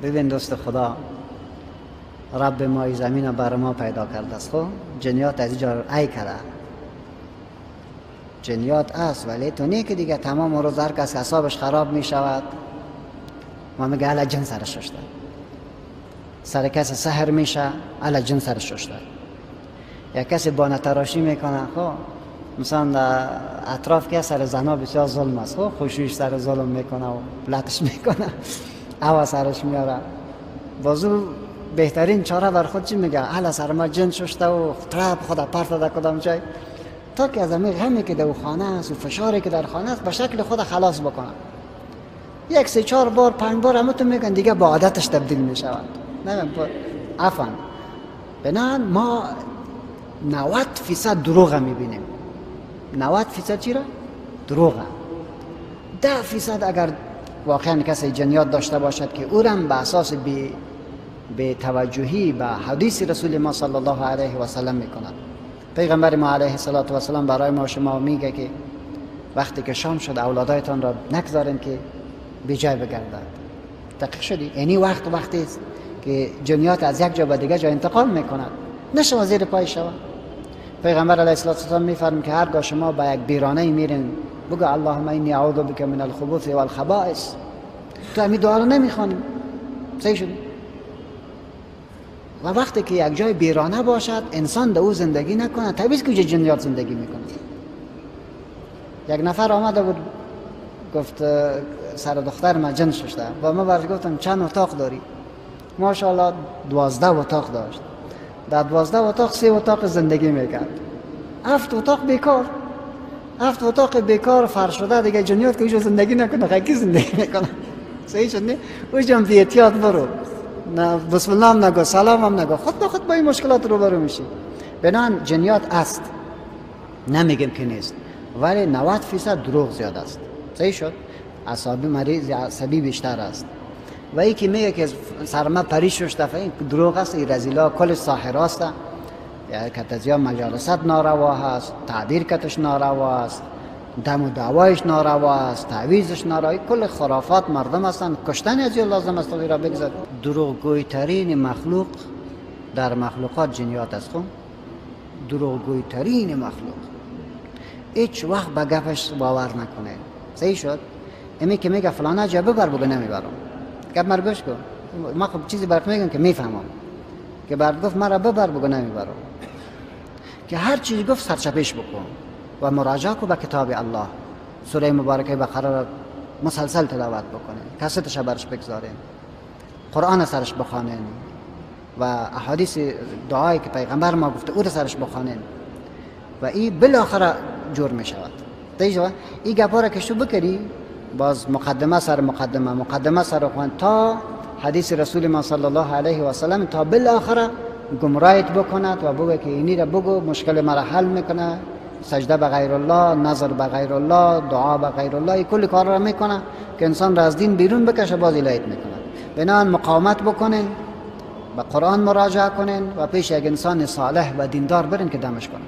ببین دوست خدا، رب مای زمین رو بر ما پیدا کرده است. خب جنیات از اینجا ای کرده، جنیات است، ولی تو نه که دیگه تمام روز هر کس حسابش خراب می شود ما میگه الا جن سرش ششته، سر کسی سحر میشه الا جن سرش ششته. یا کسی بانه تراشی میکنه، خب مثلا در اطراف که سر زنا بسیار ظلم است، خب خوشویش سر ظلم میکنه و لطش میکنه او سرش میاره، بازو بهترین چاره بر خود چی میگه؟ الا سر ما جن ششته و تراب خدا پرت در کدام جای، تا که از همه غمی که در خانه است و فشاری که در خانه است به شکل خود خلاص بکنه. یک 3 4 بار 5 بار همه تو میگن دیگه با عادتش تبدیل میشود. نه عفوا بنان ما 90% دروغ میبینیم. 90% چی را؟ دروغ. 10% اگر واقعا کسی جنیات داشته باشد که او را به اساس به توجهی به حدیث رسول ما صلی الله علیه و سلم میکند. پیغمبر ما علیه الصلاة و سلام برای ما شما میگه که وقتی که شام شد اولادایتان را نگذارین که بی جای بگردد. دقیق شدی؟ یعنی وقتی است که جنیات از یک جا به دیگه جا انتقال میکند، نشو زیر پای شود. پیغمبر علیه الصلاة و سلام میفرماید که هرگاه شما به یک بیرانه میرین بگو اللهم انی اعوذ بک من الخبث والخبائث. تو همین دعا رو نمیخوانیم. صحیح شد؟ و وقتی که یک جای بیرانه باشد انسان در او زندگی نکنه، طبیعی که جنیات زندگی میکنه. یک نفر آمده بود گفت سر دختر ما جن ششته و ما برش گفتم چند اتاق داری؟ ماشاءالله 12 اتاق داشت. در 12 اتاق 3 اتاق زندگی میکرد، 7 اتاق بیکار. 7 اتاق بیکار فرش شده دیگه جنیات که اوجا زندگی نکنه خیلی زندگی میکنه. صحیح شد نه؟ اوجا بی احتیاط برو، نه بسم الله هم نگو، سلام هم نگو، خود به خود با این مشکلات روبرو میشی. بنان جنیات است، نمیگم که نیست، ولی 90% دروغ زیاد است. صحیح شد؟ عصبی مریض عصبی بیشتر است. و ای که میگه که سرما پری ششته این دروغ است. این رزیلا کل ساحر است، یا کتزیا مجالست ناروا هست، تعبیر کتش ناروا است، دم و دعوایش ناروا است، تعویزش ناروا، کل خرافات مردم هستند. کشتن از لازم است را بگذار. دروغگوی ترین مخلوق در مخلوقات جنیات است. خب دروغگوی ترین مخلوق هیچ وقت به گپش باور نکنه. صحیح شد؟ امی که میگه فلانه جا ببر بگه نمیبرم، گپ مرگوش کن. ما خب چیزی برات میگم که میفهمم که برات گفت مرا ببر بگه نمیبرم، که هر چیزی گفت سرچپش بکن و مراجعه کو به کتاب الله. سوره مبارکه بقره را مسلسل تلاوت بکنه، کاستش برش بگذارین، قرآن سرش بخوانین و احادیث دعایی که پیغمبر ما گفته او را سرش بخوانین و این بالاخره جور می شود. دیگه این گپا را که شو بکری باز مقدمه سر خوان تا حدیث رسول ما صلی الله علیه و سلم، تا بالاخره گمراهیت بکند و بگه که اینی را بگو مشکل مرا حل میکنه، سجده به غیر الله، نظر به غیر الله، دعا به غیر الله، کل کار را میکنه که انسان را از دین بیرون بکشه، باز الهیت میکنه. بنابراین مقاومت بکنین، به قرآن مراجعه کنین و پیش یک انسان صالح و دیندار برین که دمش کنن.